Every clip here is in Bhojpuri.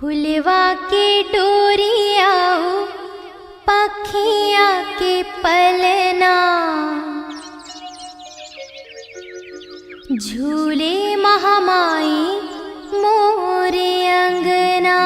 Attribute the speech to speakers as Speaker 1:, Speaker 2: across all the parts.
Speaker 1: फुलवा के डोरियाऊ पखिया के पलना, झूले महामाई मोरे अंगना।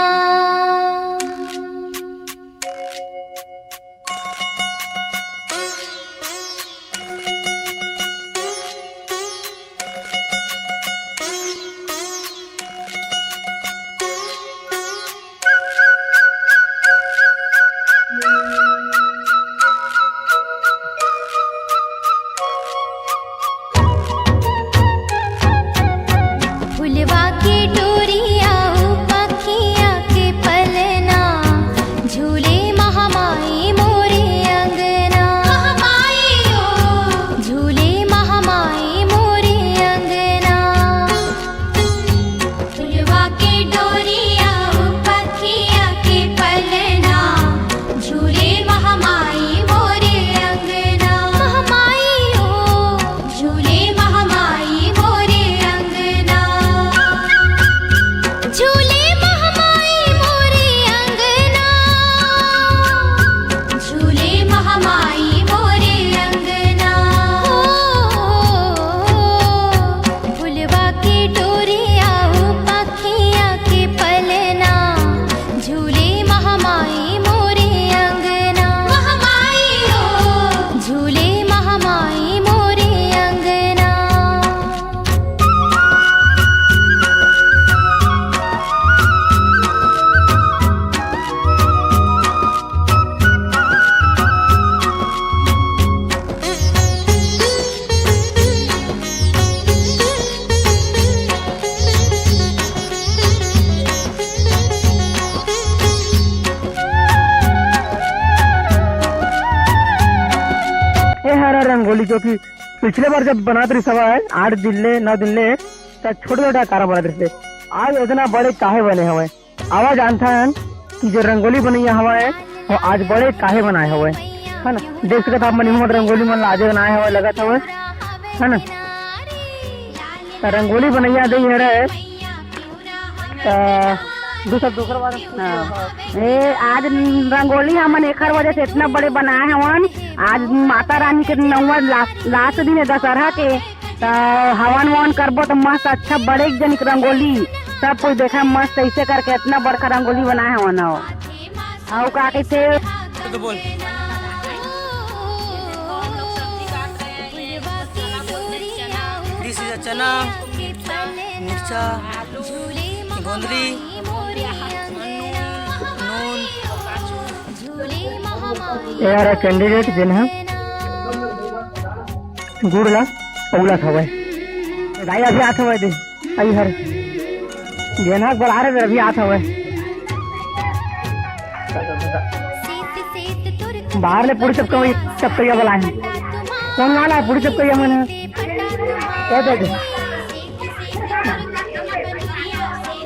Speaker 1: फुलवा के डोरियाऊ पखिया के पलना, झूले महामाई मोरे अंगना। झूले महामाई मोरे अंगना। फुलवा के डोरियाऊ पखिया के पलना, झूले महामाई मोरे अंगना। झूले महामाई मोरे अंगना। झूले महामाई मोरे अंगना। झूले महामाई मोरे अंगना। फुलवा के डोरियाऊ पखिया के पलना, झूले महामाई मोरे अंगना। झूले महामाई मोरे अंगना।
Speaker 2: ये हरा रंगोली जो कि पिछले बार जब बना रही सवा है 8 दिन ले 9 दिन ले तब छोटे छोटा कारा बना रहे थे। आज इतना बड़े काहे बने हुए आवाज जानता है कि जो रंगोली बनी हुआ है वो आज बड़े काहे बनाए हुए है ना। देख सकते आप मनी रंगोली मन आज बनाए हुए लगा था है ना। तो रंगोली बनैया दी है दूसरा बार आज रंगोली हमन एक वजह से इतना बड़े बनाए हवन। आज माता रानी के नौवा लास्ट दिन है दशहरा के, तो हवन ववन करबो तो मस्त अच्छा बड़े जनिक रंगोली सब कुछ देखा मस्त ऐसे करके इतना बड़का रंगोली बनाए हवन। और का कहते
Speaker 3: तो बोल चना मिर्चा गोंदली नून
Speaker 2: यार कैंडिडेट जिन है गुड़ ला पौला था भाई गाय अभी आता हुआ दे आई हर जेना बढ़ा रहे अभी आता हुआ बाहर ले पूरी चपकैया वाला है। कौन वाला है पूरी चपकैया मैंने क्या देखे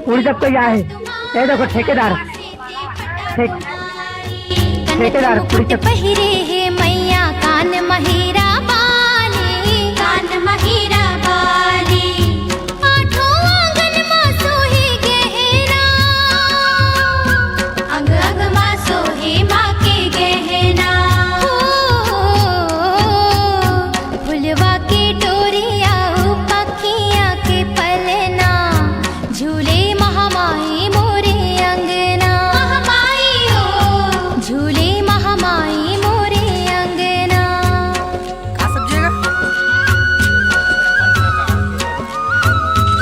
Speaker 2: पूरी चपकैया है। ये देखो ठेकेदार ठेकेदार पूरी
Speaker 1: पहिरे है मैया कान महिरा बाली, कान महिरा बाली। आठों आंगन मां सोहे गहना, अंग अंग मां सोहे मां के गहना। फुलवा के डोरियाऊ पखिया के पलना, झूले महामाई मोरे अंगना। झूले महामाई मोरे अंगना।
Speaker 3: का सब्जी है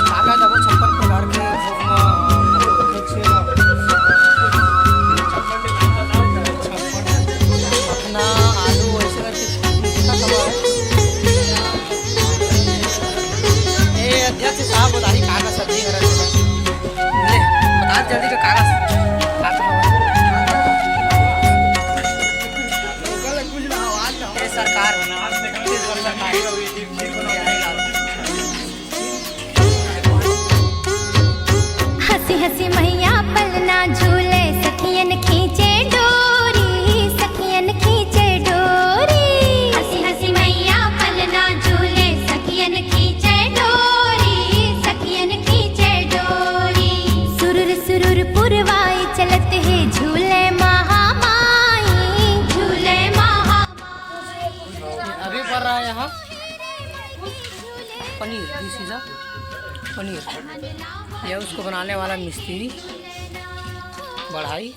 Speaker 3: काका देखो 56 प्रकार के अपना आलू ऐसे करके ये अध्यक्ष साहब बताइए काका सब्जी है ले बता जल्दी का काका सरकार
Speaker 1: हंसी हंसी मैया पलना झूले, सखियन खींचे डोरी, सखियन खींचे डोरी। हंसी हंसी मैया पलना झूले, सखियन खींचे डोरी, सखियन खींचे डोरी। सुरुर सुरुर ससुर पुरवाई चलत है झूले महामाई, झूले महामाई।
Speaker 3: अभी पड़ रहा है यहाँ पनीर, दिस इज पनीर। यह उसको बनाने वाला मिस्त्री बढ़ाई।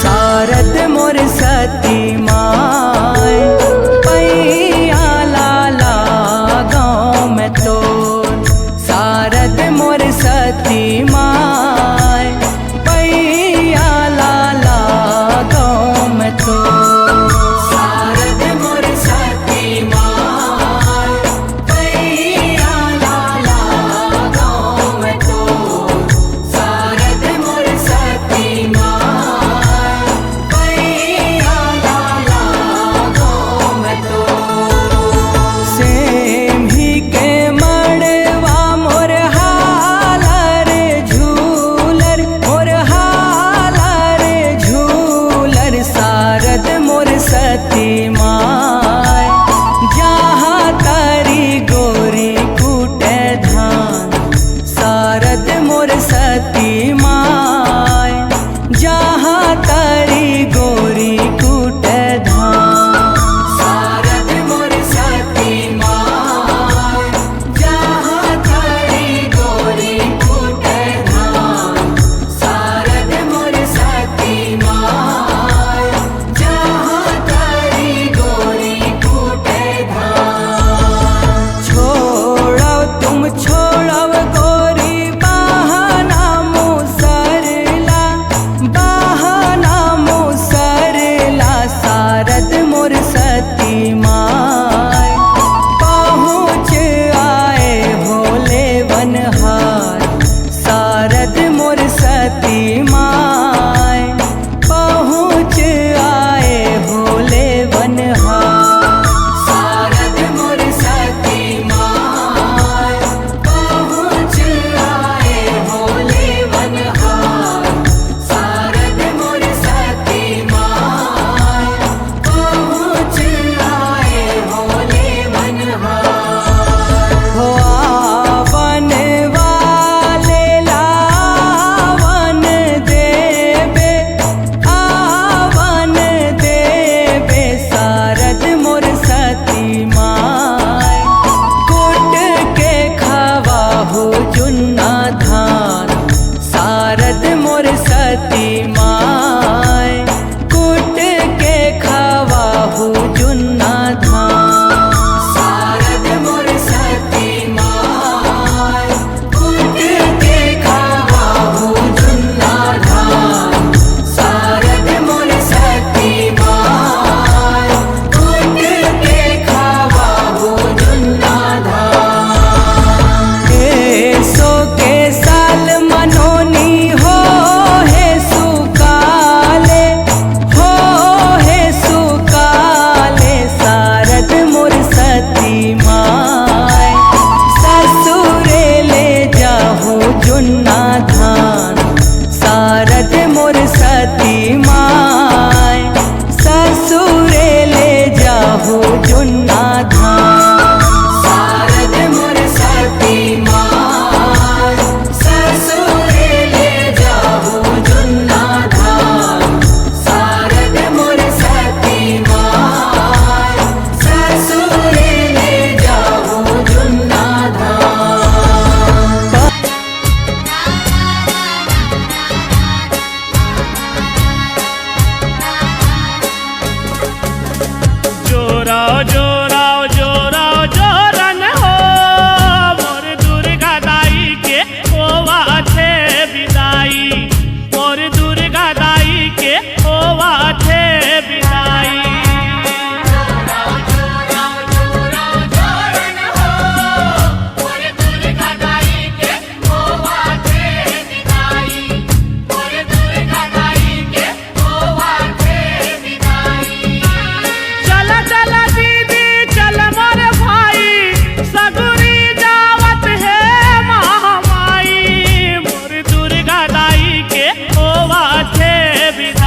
Speaker 4: सारद मोर सती माय पैया लाला गाँव में तो, सारद मोर सती माय पैया लाला गाँव में तो, सारद मोर सती माय पैया लाला गाँव में तो, सारद मोर सती माय पैया लाला गाँव में तो। सेम ही के मड़वा मोर हालर झूलर, मोर हालर झूलर, सारद मोर सती माय जहाँ तारी गोरी कूटे धान, सारद मोर सती माय जहाँ तारी गोरी कूटे धान, सारद मोर सती माय जहाँ तारी गोरी कूटे धान, सारद मोर सती माय जहाँ तारी गोरी कूटे धान। छोड़ो तुम छोड़ो गोरी बहाना मुसरला, बहाना मुसरला, सारद मोर सती माय पहुँच आए भोले बनहार, सारद मोर सती माय पहुँच आए भोले बनहार, सारद मोर सती माय पहुँच आए भोले बनहार, सारद मोर सती माय पहुँच आए भोले बनहार। हो आवन वाले लावन देबे, आवन देबे, सारद मोर सती माय कुट के खवाहु जुन्ना धान, सारद मोर सती माय कुट के खवाहु जुन्ना धान, सारद मोर सती माय कुट के खवाहु जुन्ना धान, सारद मोर सती माय कुट के खवाहु जुन्ना धान। सो के साल मनोनी हो हे सुकाले, हो हे सुकाले, सारद मोर सती माय ससुरे ले जाहु जुन्ना धान, सारद मोर सती माय ससुरे ले जाहु जुन्ना धान, सारद मोर सती माय ससुरे ले जाहु जुन्ना धान, सारद मोर सती माय ससुरे ले जाहु जुन्ना धान।
Speaker 5: जोरा जोरा जोरा जोरन हो मोर दुर्गा दाई के होवा थे विदाई, मोर दुर्गा दाई के होवा थे विदाई। चला चला दीदी चल मोर भाई, सगुरी जावत है महामाई, मोर दुर्गा दाई के होवा थे विदाई।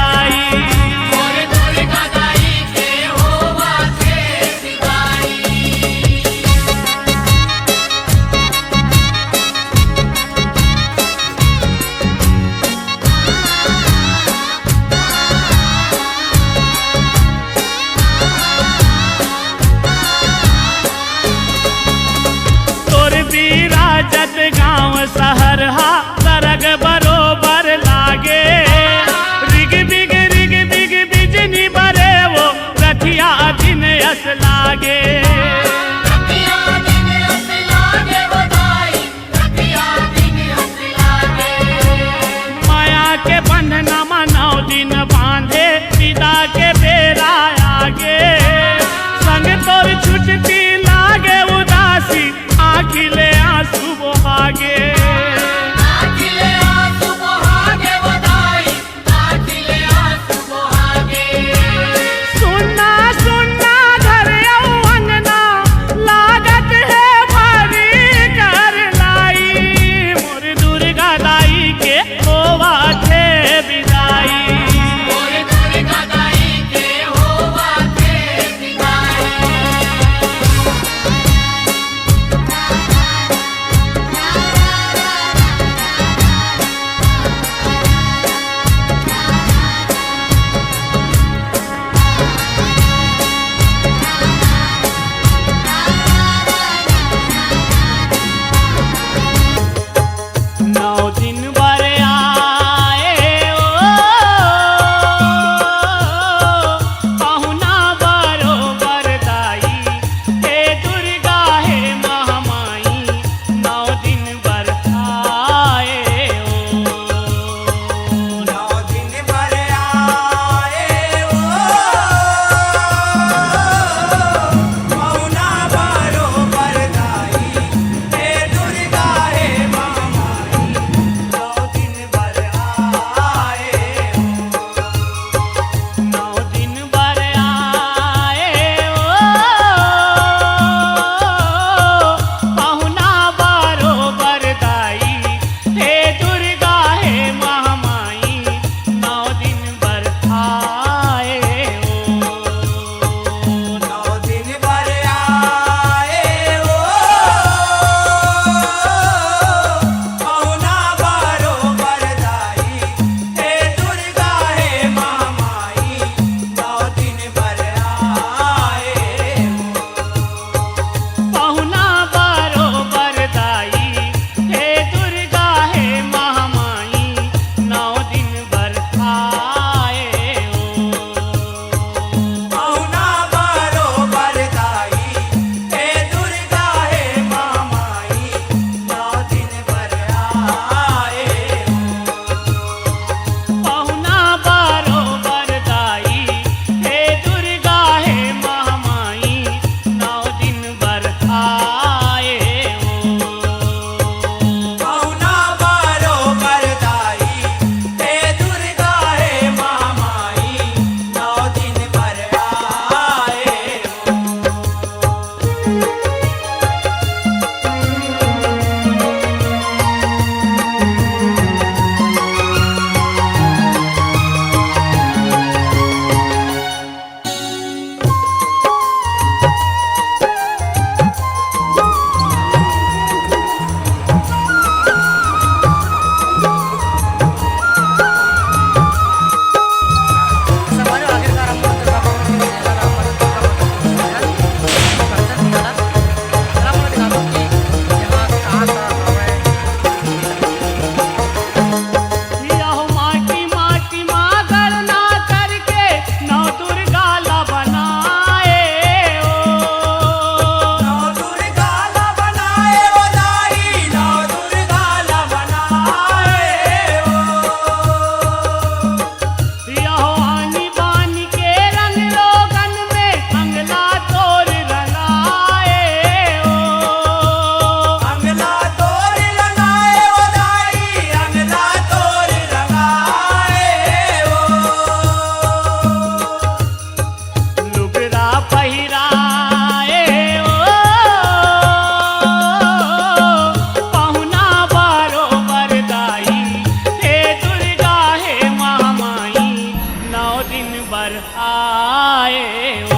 Speaker 5: चिंता के बेरा आगे संग तोर छुटती लागे उदासी आखिले आंसू बहागे सुन्ना सुन्ना घर अंगना लागत है भारी कर लाई मोर दुर्गा दाई के होवा थे विदाई नौ दिन बर आए ओ पहुना बरोबर दाई हे दुर्गा हे महामाई नौ दिन बर आए ओ
Speaker 4: नौ दिन बर आए ओ मौना बरोबर दाई हे दुर्गा हे महामाई नौ दिन बर आए
Speaker 5: नौ दिन बर आए ओ पहुना बरोबर दाई हे दुर्गा हे महामाई नौ दिन बर आए ओ
Speaker 4: नौ दिन बर आए ओ मौना बरोबर दाई हे दुर्गा हे महामाई नौ दिन बर आए
Speaker 5: पहुना बरोबर दाई हे दुर्गा हे महामाई नौ दिन बर आए ओ
Speaker 4: मौना बरोबर दाई हे दुर्गा हे महामाई नौ दिन बर आए
Speaker 5: पहुना बरोबर दाई हे दुर्गा हे महामाई नौ दिन बर आए
Speaker 4: मौना बरोबर दाई हे दुर्गा हे महामाई नौ दिन बर आए
Speaker 3: समारो आखिरकार हम दुर्गा भवन के मेला का मदद का कंचन निकाला जरा मैं दिखा दूं कि यहाँ कहाँ हमें
Speaker 5: यहो माटी माटी माँ गणना करके नौ दुर्गा ला बनाए ओ
Speaker 4: नौ दुर्गा ला बनाए ओ दाई नौ दुर्गा ला बनाए ओ
Speaker 5: यहो आनी बानी के रंग लोगन में अंगला तोर रंगाए ओ
Speaker 4: अंगला तोर रंगाए ओ दाई अंगला तोर रंगाए ओ
Speaker 5: लुगरा पहिराए ओ पहुना बरोबर दाई हे दुर्गा हे महामाई नौ दिन बर आए ओ